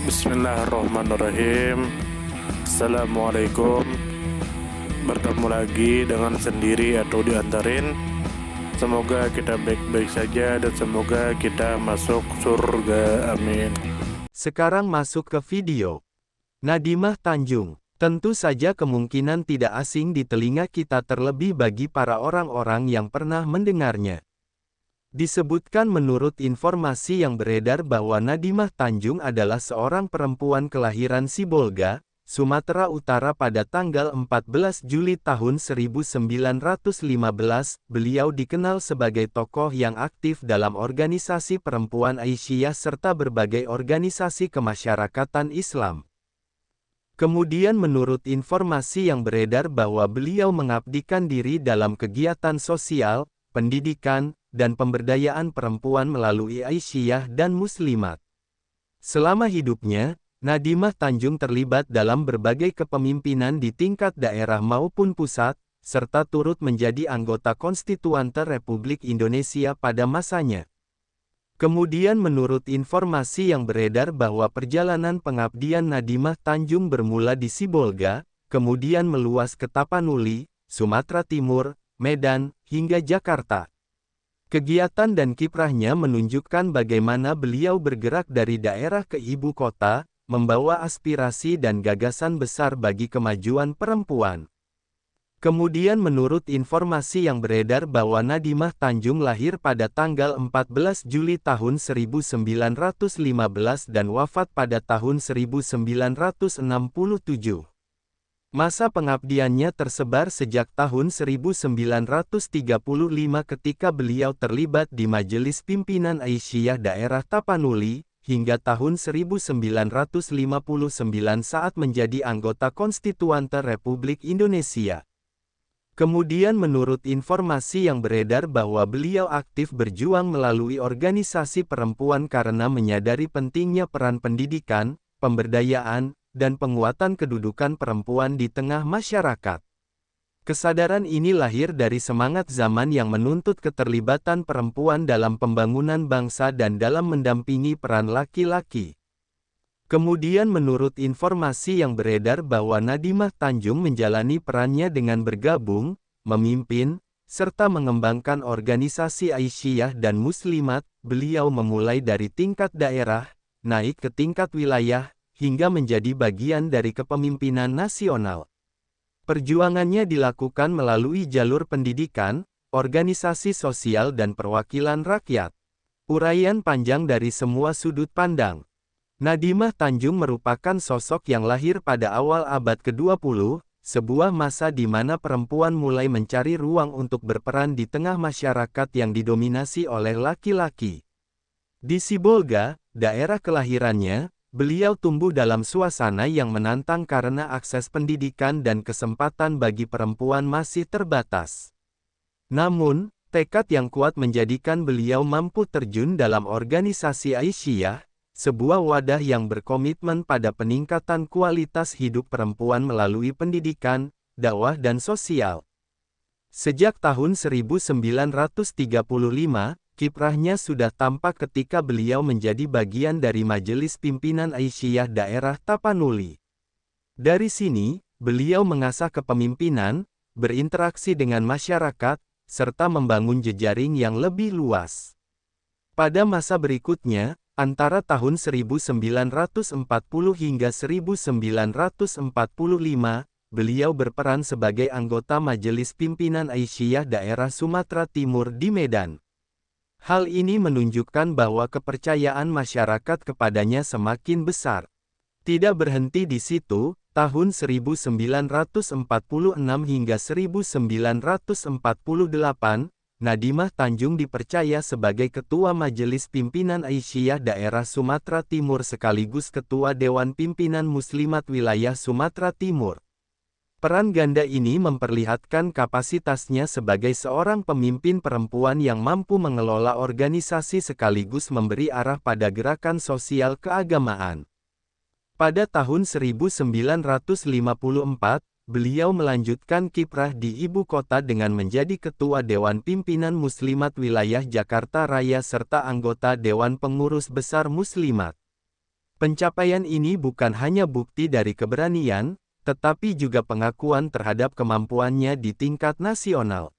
Bismillahirrahmanirrahim. Assalamualaikum. Bertemu lagi dengan sendiri atau diantarin. Semoga kita baik-baik saja dan semoga kita masuk surga. Amin. Sekarang masuk ke video. Nadimah Tanjung. Tentu saja kemungkinan tidak asing di telinga kita, terlebih bagi para orang-orang yang pernah mendengarnya. Disebutkan menurut informasi yang beredar bahwa Nadimah Tanjung adalah seorang perempuan kelahiran Sibolga, Sumatera Utara pada tanggal 14 Juli tahun 1915. Beliau dikenal sebagai tokoh yang aktif dalam organisasi perempuan Aisyah serta berbagai organisasi kemasyarakatan Islam. Kemudian menurut informasi yang beredar bahwa beliau mengabdikan diri dalam kegiatan sosial, pendidikan, dan pemberdayaan perempuan melalui Aisyah dan Muslimat. Selama hidupnya, Nadimah Tanjung terlibat dalam berbagai kepemimpinan di tingkat daerah maupun pusat, serta turut menjadi anggota Konstituante Republik Indonesia pada masanya. Kemudian menurut informasi yang beredar bahwa perjalanan pengabdian Nadimah Tanjung bermula di Sibolga, kemudian meluas ke Tapanuli, Sumatera Timur, Medan, hingga Jakarta. Kegiatan dan kiprahnya menunjukkan bagaimana beliau bergerak dari daerah ke ibu kota, membawa aspirasi dan gagasan besar bagi kemajuan perempuan. Kemudian menurut informasi yang beredar bahwa Nadimah Tanjung lahir pada tanggal 14 Juli tahun 1915 dan wafat pada tahun 1967. Masa pengabdiannya tersebar sejak tahun 1935 ketika beliau terlibat di Majelis Pimpinan Aisyah Daerah Tapanuli, hingga tahun 1959 saat menjadi anggota Konstituante Republik Indonesia. Kemudian menurut informasi yang beredar bahwa beliau aktif berjuang melalui organisasi perempuan karena menyadari pentingnya peran pendidikan, pemberdayaan, dan penguatan kedudukan perempuan di tengah masyarakat. Kesadaran ini lahir dari semangat zaman yang menuntut keterlibatan perempuan dalam pembangunan bangsa dan dalam mendampingi peran laki-laki. Kemudian menurut informasi yang beredar bahwa Nadimah Tanjung menjalani perannya dengan bergabung, memimpin, serta mengembangkan organisasi Aisyah dan Muslimat. Beliau memulai dari tingkat daerah, naik ke tingkat wilayah, hingga menjadi bagian dari kepemimpinan nasional. Perjuangannya dilakukan melalui jalur pendidikan, organisasi sosial dan perwakilan rakyat. Uraian panjang dari semua sudut pandang. Nadimah Tanjung merupakan sosok yang lahir pada awal abad ke-20, sebuah masa di mana perempuan mulai mencari ruang untuk berperan di tengah masyarakat yang didominasi oleh laki-laki. Di Sibolga, daerah kelahirannya, beliau tumbuh dalam suasana yang menantang karena akses pendidikan dan kesempatan bagi perempuan masih terbatas. Namun, tekad yang kuat menjadikan beliau mampu terjun dalam organisasi Aisyah, sebuah wadah yang berkomitmen pada peningkatan kualitas hidup perempuan melalui pendidikan, dakwah dan sosial. Sejak tahun 1935, kiprahnya sudah tampak ketika beliau menjadi bagian dari Majelis Pimpinan Aisyah Daerah Tapanuli. Dari sini, beliau mengasah kepemimpinan, berinteraksi dengan masyarakat, serta membangun jejaring yang lebih luas. Pada masa berikutnya, antara tahun 1940 hingga 1945, beliau berperan sebagai anggota Majelis Pimpinan Aisyah Daerah Sumatera Timur di Medan. Hal ini menunjukkan bahwa kepercayaan masyarakat kepadanya semakin besar. Tidak berhenti di situ, tahun 1946 hingga 1948, Nadimah Tanjung dipercaya sebagai Ketua Majelis Pimpinan Aisyah Daerah Sumatera Timur sekaligus Ketua Dewan Pimpinan Muslimat Wilayah Sumatera Timur. Peran ganda ini memperlihatkan kapasitasnya sebagai seorang pemimpin perempuan yang mampu mengelola organisasi sekaligus memberi arah pada gerakan sosial keagamaan. Pada tahun 1954, beliau melanjutkan kiprah di ibu kota dengan menjadi Ketua Dewan Pimpinan Muslimat Wilayah Jakarta Raya serta anggota Dewan Pengurus Besar Muslimat. Pencapaian ini bukan hanya bukti dari keberanian, tetapi juga pengakuan terhadap kemampuannya di tingkat nasional.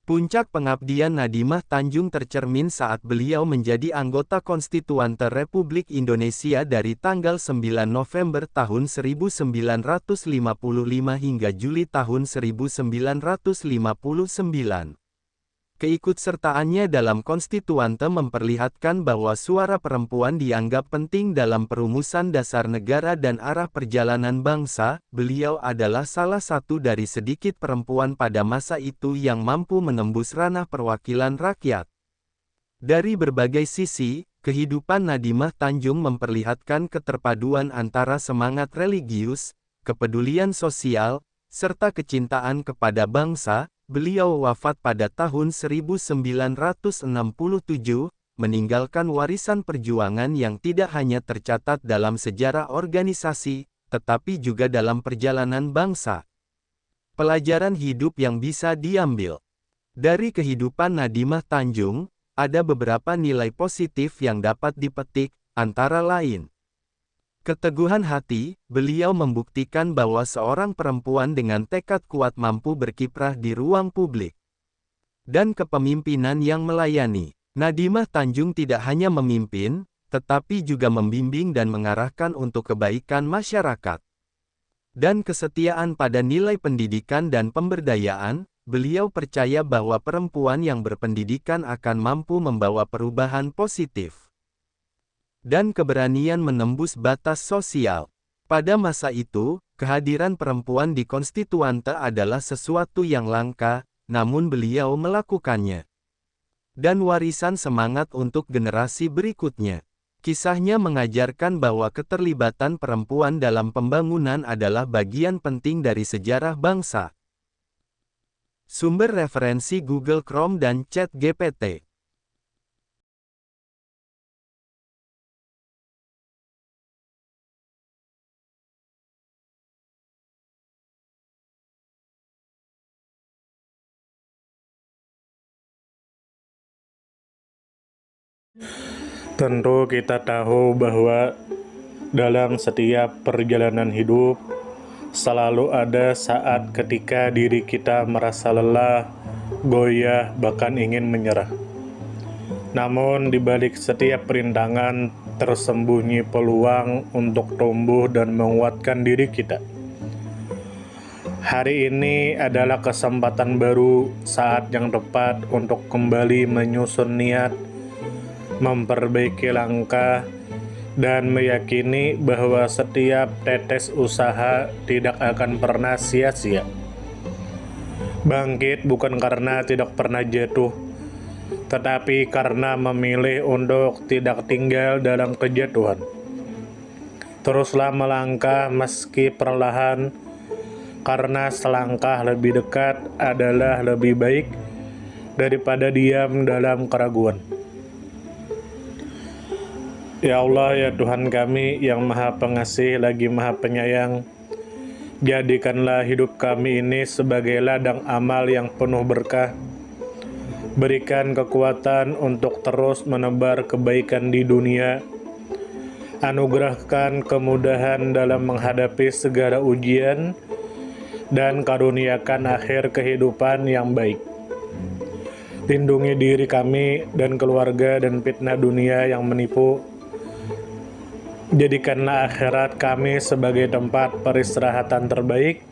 Puncak pengabdian Nadimah Tanjung tercermin saat beliau menjadi anggota Konstituante Republik Indonesia dari tanggal 9 November tahun 1955 hingga Juli tahun 1959. Keikutsertaannya dalam Konstituante memperlihatkan bahwa suara perempuan dianggap penting dalam perumusan dasar negara dan arah perjalanan bangsa. Beliau adalah salah satu dari sedikit perempuan pada masa itu yang mampu menembus ranah perwakilan rakyat. Dari berbagai sisi, kehidupan Nadimah Tanjung memperlihatkan keterpaduan antara semangat religius, kepedulian sosial, serta kecintaan kepada bangsa. Beliau wafat pada tahun 1967, meninggalkan warisan perjuangan yang tidak hanya tercatat dalam sejarah organisasi, tetapi juga dalam perjalanan bangsa. Pelajaran hidup yang bisa diambil dari kehidupan Nadimah Tanjung, ada beberapa nilai positif yang dapat dipetik, antara lain. Keteguhan hati, beliau membuktikan bahwa seorang perempuan dengan tekad kuat mampu berkiprah di ruang publik. Dan kepemimpinan yang melayani. Nadimah Tanjung tidak hanya memimpin, tetapi juga membimbing dan mengarahkan untuk kebaikan masyarakat. Dan kesetiaan pada nilai pendidikan dan pemberdayaan, beliau percaya bahwa perempuan yang berpendidikan akan mampu membawa perubahan positif. Dan keberanian menembus batas sosial. Pada masa itu, kehadiran perempuan di Konstituante adalah sesuatu yang langka, namun beliau melakukannya. Dan warisan semangat untuk generasi berikutnya. Kisahnya mengajarkan bahwa keterlibatan perempuan dalam pembangunan adalah bagian penting dari sejarah bangsa. Sumber referensi Google Chrome dan ChatGPT. Tentu kita tahu bahwa dalam setiap perjalanan hidup selalu ada saat ketika diri kita merasa lelah, goyah, bahkan ingin menyerah. Namun di balik setiap perintangan tersembunyi peluang untuk tumbuh dan menguatkan diri kita. Hari ini adalah kesempatan baru, saat yang tepat untuk kembali menyusun niat, memperbaiki langkah, dan meyakini bahwa setiap tetes usaha tidak akan pernah sia-sia. Bangkit bukan karena tidak pernah jatuh, tetapi karena memilih untuk tidak tinggal dalam kejatuhan. Teruslah melangkah meski perlahan, karena selangkah lebih dekat adalah lebih baik daripada diam dalam keraguan. Ya Allah, ya Tuhan kami yang Maha Pengasih lagi Maha Penyayang, jadikanlah hidup kami ini sebagai ladang amal yang penuh berkah. Berikan kekuatan untuk terus menebar kebaikan di dunia. Anugerahkan kemudahan dalam menghadapi segala ujian, dan karuniakan akhir kehidupan yang baik. Lindungi diri kami dan keluarga dan fitnah dunia yang menipu. Jadikanlah akhirat kami sebagai tempat peristirahatan terbaik,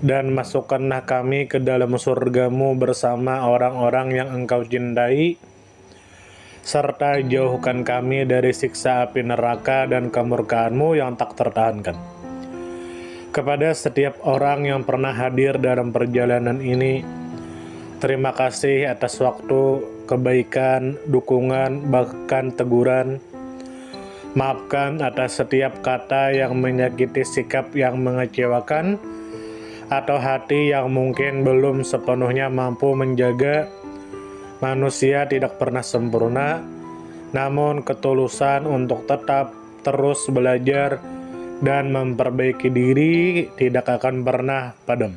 dan masukkanlah kami ke dalam surga-Mu bersama orang-orang yang Engkau cintai, serta jauhkan kami dari siksa api neraka dan kemurkaan-Mu yang tak tertahankan. Kepada setiap orang yang pernah hadir dalam perjalanan ini, terima kasih atas waktu, kebaikan, dukungan, bahkan teguran. Maafkan atas setiap kata yang menyakiti, sikap yang mengecewakan, atau hati yang mungkin belum sepenuhnya mampu menjaga. Manusia tidak pernah sempurna, namun ketulusan untuk tetap terus belajar dan memperbaiki diri tidak akan pernah padam.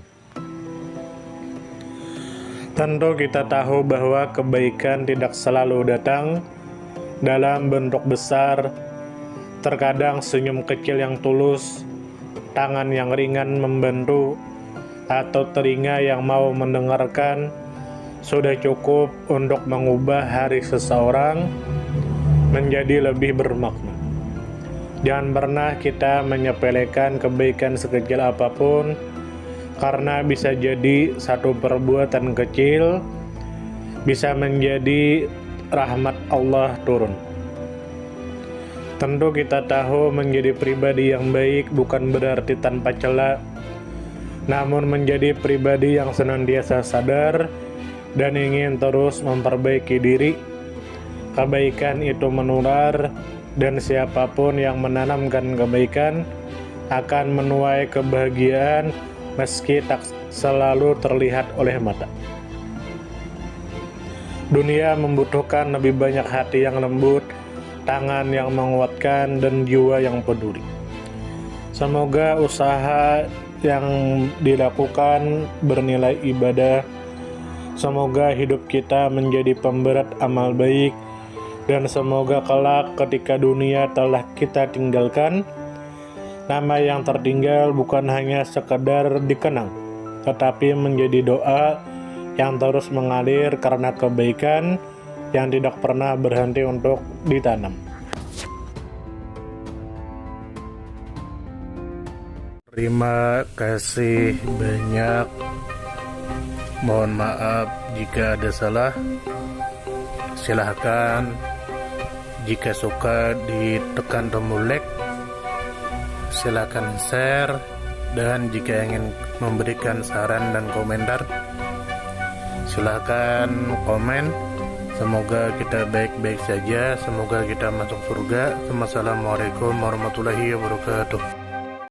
Tentu kita tahu bahwa kebaikan tidak selalu datang dalam bentuk besar, Terkadang senyum kecil yang tulus, tangan yang ringan membantu, atau telinga yang mau mendengarkan sudah cukup untuk mengubah hari seseorang menjadi lebih bermakna. Jangan pernah kita menyepelekan kebaikan sekecil apapun, karena bisa jadi satu perbuatan kecil bisa menjadi rahmat Allah turun. Tentu kita tahu menjadi pribadi yang baik bukan berarti tanpa celah, namun menjadi pribadi yang senantiasa sadar dan ingin terus memperbaiki diri. Kebaikan itu menular, dan siapapun yang menanamkan kebaikan akan menuai kebahagiaan meski tak selalu terlihat oleh mata. Dunia membutuhkan lebih banyak hati yang lembut, tangan yang menguatkan, dan jiwa yang peduli. Semoga usaha yang dilakukan bernilai ibadah. Semoga hidup kita menjadi pemberat amal baik, dan semoga kelak ketika dunia telah kita tinggalkan, nama yang tertinggal bukan hanya sekedar dikenang, tetapi menjadi doa yang terus mengalir karena kebaikan yang tidak pernah berhenti untuk ditanam. Terima kasih banyak. Mohon maaf jika ada salah. Silahkan jika suka ditekan tombol like, silahkan share, dan jika ingin memberikan saran dan komentar, silahkan komen. Semoga kita baik-baik saja, semoga kita masuk surga. Wassalamualaikum warahmatullahi wabarakatuh.